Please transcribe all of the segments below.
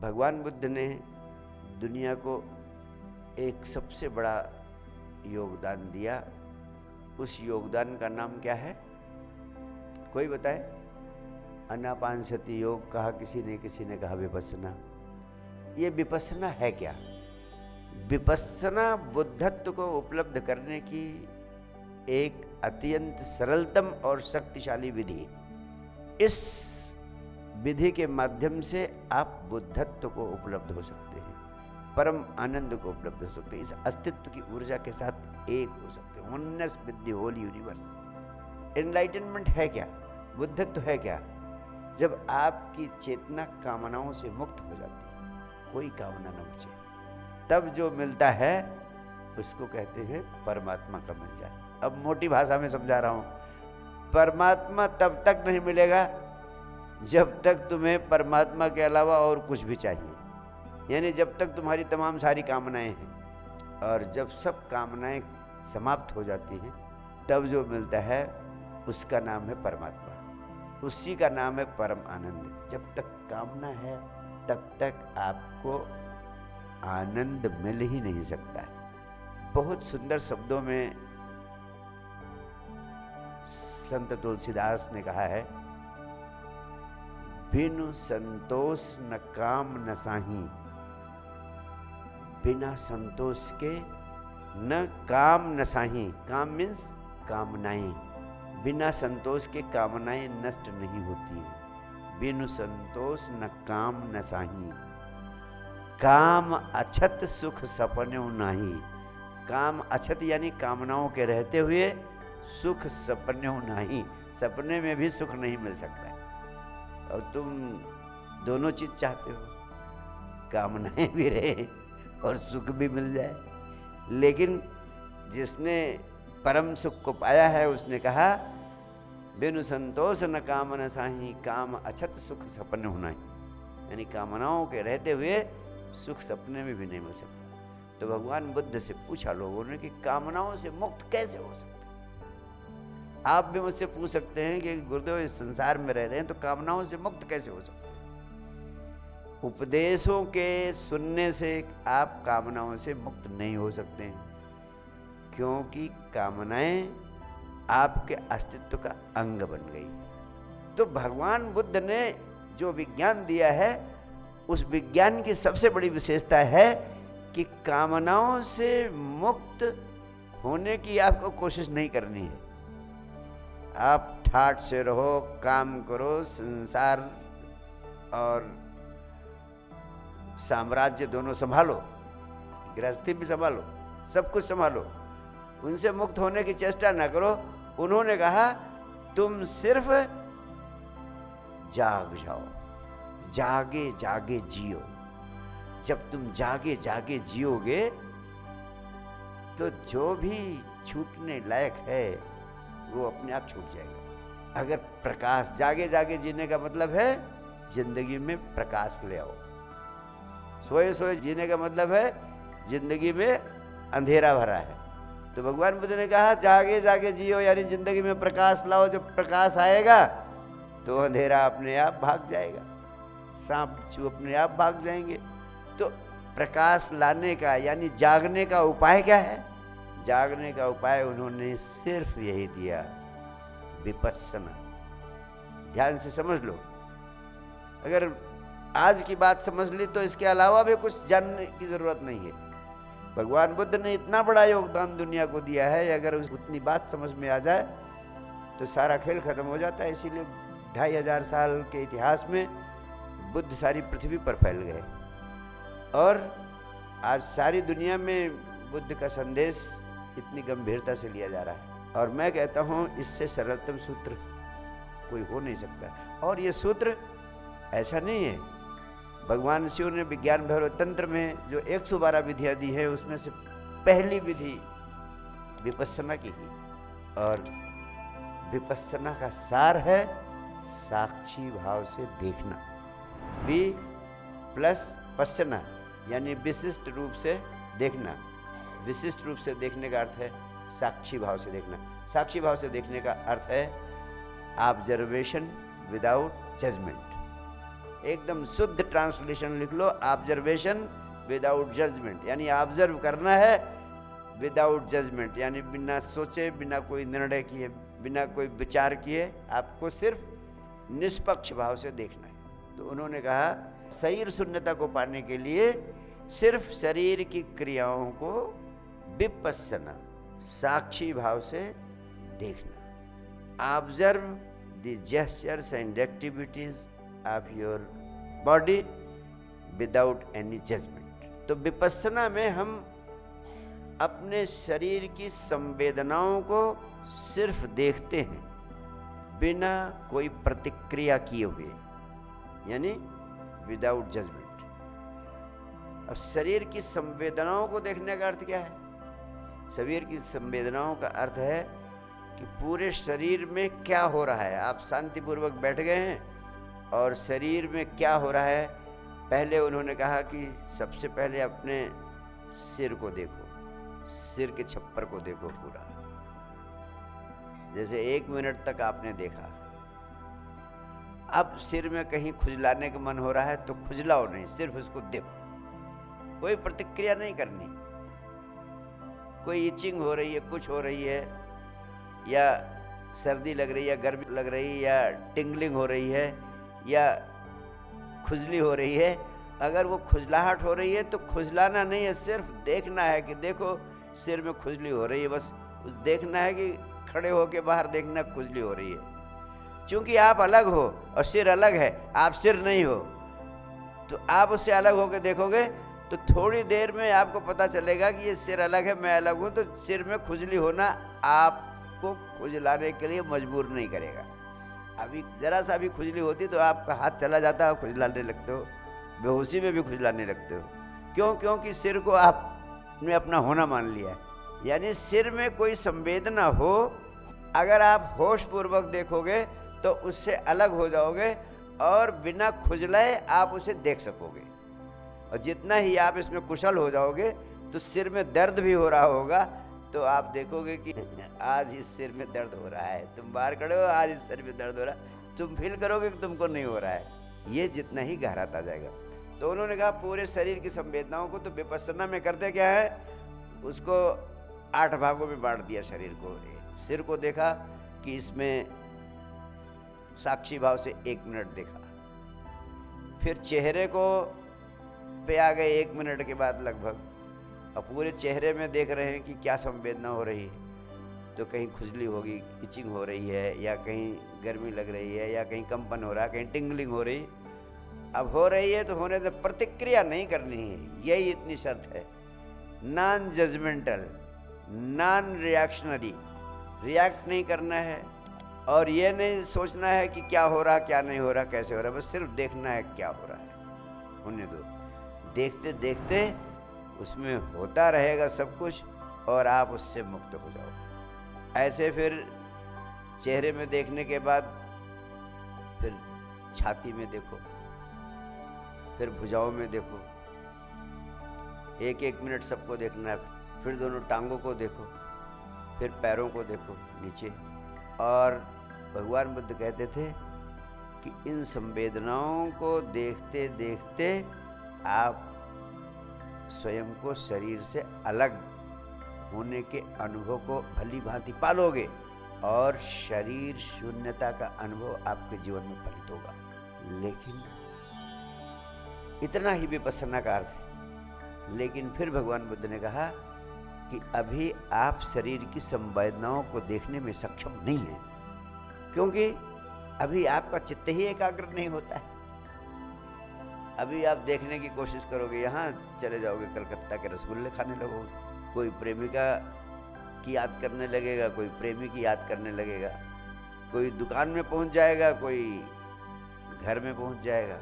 भगवान बुद्ध ने दुनिया को एक सबसे बड़ा योगदान दिया। उस योगदान का नाम क्या है? कोई बताए? आनापानसति योग कहा किसी ने कहा विपस्सना। ये विपस्सना है क्या? विपस्सना बुद्धत्व को उपलब्ध करने की एक अत्यंत सरलतम और शक्तिशाली विधि। इस विधि के माध्यम से आप बुद्धत्व को उपलब्ध हो सकते हैं, परम आनंद को उपलब्ध हो सकते हैं, इस अस्तित्व की ऊर्जा के साथ एक हो सकते हैं। Oneness with the whole universe. Enlightenment है क्या? बुद्धत्व है क्या? जब आपकी चेतना कामनाओं से मुक्त हो जाती है, कोई कामना न बचे, तब जो मिलता है उसको कहते हैं परमात्मा का मिल जाए। अब मोटी भाषा में समझा रहा हूं। परमात्मा तब तक नहीं मिलेगा जब तक तुम्हें परमात्मा के अलावा और कुछ भी चाहिए, यानी जब तक तुम्हारी तमाम सारी कामनाएं हैं। और जब सब कामनाएं समाप्त हो जाती हैं तब जो मिलता है उसका नाम है परमात्मा, उसी का नाम है परम आनंद। जब तक कामना है तब तक आपको आनंद मिल ही नहीं सकता है। बहुत सुंदर शब्दों में संत तुलसीदास ने कहा है, बिनु संतोष न काम न साही। बिना संतोष के न काम न साही। काम मीन्स कामनाएं। बिना संतोष के कामनाएं नष्ट नहीं होती हैं। बिनु संतोष न काम न साही। काम अछत सुख सपने नाही। काम अछत यानी कामनाओं के रहते हुए सुख सपने नाही। सपने में भी सुख नहीं मिल सकता है। और तुम दोनों चीज चाहते हो, कामनाएं भी रहे और सुख भी मिल जाए। लेकिन जिसने परम सुख को पाया है उसने कहा, बिनु संतोष न काम न साही। काम अछत सुख सपने होना, यानी कामनाओं के रहते हुए सुख सपने में भी नहीं मिल सकता। तो भगवान बुद्ध से पूछा लोगों ने कि कामनाओं से मुक्त कैसे हो सकते? आप भी मुझसे पूछ सकते हैं कि गुरुदेव इस संसार में रह रहे हैं तो कामनाओं से मुक्त कैसे हो सकते हैं? उपदेशों के सुनने से आप कामनाओं से मुक्त नहीं हो सकते हैं, क्योंकि कामनाएं आपके अस्तित्व का अंग बन गई। तो भगवान बुद्ध ने जो विज्ञान दिया है, उस विज्ञान की सबसे बड़ी विशेषता है कि कामनाओं से मुक्त होने की आपको कोशिश नहीं करनी है। आप ठाठ से रहो, काम करो, संसार और साम्राज्य दोनों संभालो, गृहस्थी भी संभालो, सब कुछ संभालो, उनसे मुक्त होने की चेष्टा ना करो। उन्होंने कहा तुम सिर्फ जाग जाओ, जागे जागे जियो। जब तुम जागे जागे जियोगे तो जो भी छूटने लायक है वो अपने आप छूट जाएगा। अगर प्रकाश, जागे जागे जीने का मतलब है जिंदगी में प्रकाश ले आओ। सोए सोए जीने का मतलब है जिंदगी में अंधेरा भरा है। तो भगवान बुद्ध ने कहा जागे जागे जियो, यानी जिंदगी में प्रकाश लाओ। जब प्रकाश आएगा तो अंधेरा अपने आप भाग जाएगा, सांप बिच्छू अपने आप भाग जाएंगे। तो प्रकाश लाने का यानी जागने का उपाय क्या है? जागने का उपाय उन्होंने सिर्फ यही दिया, विपस्सना। ध्यान से समझ लो। अगर आज की बात समझ ली तो इसके अलावा भी कुछ जानने की जरूरत नहीं है। भगवान बुद्ध ने इतना बड़ा योगदान दुनिया को दिया है, अगर उतनी बात समझ में आ जाए तो सारा खेल खत्म हो जाता है। इसीलिए 2500 साल के इतिहास में बुद्ध सारी पृथ्वी पर फैल गए और आज सारी दुनिया में बुद्ध का संदेश इतनी गंभीरता से लिया जा रहा है। और मैं कहता हूँ इससे सरलतम सूत्र कोई हो नहीं सकता। और ये सूत्र ऐसा नहीं है, भगवान शिव ने विज्ञान भैरव तंत्र में जो 112 विधियाँ दी है उसमें से पहली विधि विपस्सना की ही। और विपस्सना का सार है साक्षी भाव से देखना। वि प्लस पस्सना यानी विशिष्ट रूप से देखना। विशिष्ट रूप से देखने का अर्थ है साक्षी भाव से देखना। साक्षी भाव से देखने का अर्थ है ऑब्जर्वेशन विदाउट जजमेंट। एकदम शुद्ध ट्रांसलेशन लिख लो, ऑब्जर्वेशन विदाउट जजमेंट, यानी ऑब्जर्व करना है विदाउट जजमेंट, यानी बिना सोचे, बिना कोई निर्णय किए, बिना कोई विचार किए, आपको सिर्फ निष्पक्ष भाव से देखना है। तो उन्होंने कहा शरीर शून्यता को पाने के लिए सिर्फ शरीर की क्रियाओं को विपस्सना, साक्षी भाव से देखना। Observe the gestures and activities of your body without any judgment. तो विपस्सना में हम अपने शरीर की संवेदनाओं को सिर्फ देखते हैं बिना कोई प्रतिक्रिया किए हुए, यानी विदाउट जजमेंट। अब शरीर की संवेदनाओं को देखने का अर्थ क्या है? शरीर की संवेदनाओं का अर्थ है कि पूरे शरीर में क्या हो रहा है। आप शांतिपूर्वक बैठ गए हैं और शरीर में क्या हो रहा है, पहले उन्होंने कहा कि सबसे पहले अपने सिर को देखो, सिर के छप्पर को देखो पूरा। जैसे 1 मिनट तक आपने देखा, अब सिर में कहीं खुजलाने का मन हो रहा है तो खुजलाओ नहीं, सिर्फ उसको देखो, कोई प्रतिक्रिया नहीं करनी। कोई इचिंग हो रही है, कुछ हो रही है, या सर्दी लग रही है, गर्मी लग रही है, या टिंगलिंग हो रही है, या खुजली हो रही है, अगर वो खुजलाहट हो रही है तो खुजलाना नहीं है, सिर्फ देखना है कि देखो सिर में खुजली हो रही है। बस देखना है कि खड़े होके बाहर देखना खुजली हो रही है। क्योंकि आप अलग हो और सिर अलग है, आप सिर नहीं हो, तो आप उससे अलग होकर देखोगे तो थोड़ी देर में आपको पता चलेगा कि ये सिर अलग है, मैं अलग हूँ। तो सिर में खुजली होना आपको खुजलाने के लिए मजबूर नहीं करेगा। अभी जरा सा भी खुजली होती तो आपका हाथ चला जाता है, खुजलाने लगते हो, बेहोशी में भी खुजलाने लगते हो। क्यों? क्योंकि सिर को आपने अपना होना मान लिया है। यानी सिर में कोई संवेदना हो, अगर आप होश पूर्वक देखोगे तो उससे अलग हो जाओगे और बिना खुजलाए आप उसे देख सकोगे। और जितना ही आप इसमें कुशल हो जाओगे तो सिर में दर्द भी हो रहा होगा तो आप देखोगे कि आज इस सिर में दर्द हो रहा है। तुम बाहर खड़े हो, आज इस सिर में दर्द हो रहा है, तुम फील करोगे कि तुमको नहीं हो रहा है। ये जितना ही गहराता जाएगा। तो उन्होंने कहा पूरे शरीर की संवेदनाओं को तो विपस्सना में करते क्या है, उसको 8 भागों में बांट दिया शरीर को। सिर को देखा कि इसमें साक्षी भाव से 1 मिनट देखा, फिर चेहरे को पे आ गए 1 मिनट के बाद लगभग, और पूरे चेहरे में देख रहे हैं कि क्या संवेदना हो रही है। तो कहीं खुजली होगी, इचिंग हो रही है, या कहीं गर्मी लग रही है, या कहीं कंपन हो रहा है, कहीं टिंगलिंग हो रही। अब हो रही है तो होने से प्रतिक्रिया नहीं करनी है, यही इतनी शर्त है। Non judgmental, non reactionary, react नहीं करना है और ये नहीं सोचना है कि क्या हो रहा, क्या नहीं हो रहा, कैसे हो रहा, बस सिर्फ देखना है क्या हो रहा है, होने दो। देखते देखते उसमें होता रहेगा सब कुछ और आप उससे मुक्त हो जाओगे। ऐसे फिर चेहरे में देखने के बाद फिर छाती में देखो, फिर भुजाओं में देखो, 1-1 मिनट सबको देखना है। फिर दोनों टांगों को देखो, फिर पैरों को देखो नीचे। और भगवान बुद्ध कहते थे कि इन संवेदनाओं को देखते देखते आप स्वयं को शरीर से अलग होने के अनुभव को भली भांति पालोगे और शरीर शून्यता का अनुभव आपके जीवन में फलित होगा। लेकिन इतना ही विपस्सना का अर्थ है। लेकिन फिर भगवान बुद्ध ने कहा कि अभी आप शरीर की संवेदनाओं को देखने में सक्षम नहीं हैं, क्योंकि अभी आपका चित्त ही एकाग्र नहीं होता है। अभी आप देखने की कोशिश करोगे, यहाँ चले जाओगे कलकत्ता के रसगुल्ले खाने लगोगे, कोई प्रेमिका की याद करने लगेगा, कोई प्रेमी की याद करने लगेगा, कोई दुकान में पहुँच जाएगा, कोई घर में पहुँच जाएगा,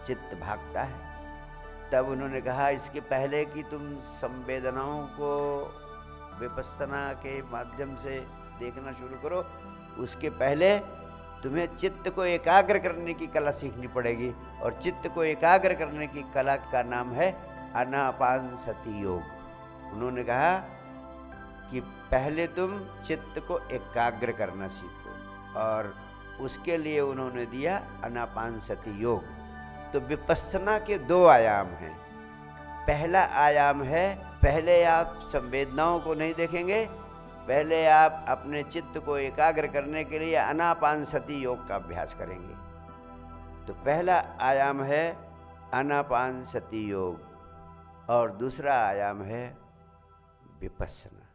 चित्त भागता है। तब उन्होंने कहा इसके पहले कि तुम संवेदनाओं को विपस्सना के माध्यम से देखना शुरू करो, उसके पहले तुम्हें चित्त को एकाग्र करने की कला सीखनी पड़ेगी। और चित्त को एकाग्र करने की कला का नाम है आनापानसति योग। उन्होंने कहा कि पहले तुम चित्त को एकाग्र करना सीखो, और उसके लिए उन्होंने दिया आनापानसति योग। तो विपस्सना के दो आयाम हैं। पहला आयाम है, पहले आप संवेदनाओं को नहीं देखेंगे, पहले आप अपने चित्त को एकाग्र करने के लिए आनापानसति योग का अभ्यास करेंगे। तो पहला आयाम है आनापानसति योग और दूसरा आयाम है विपस्सना।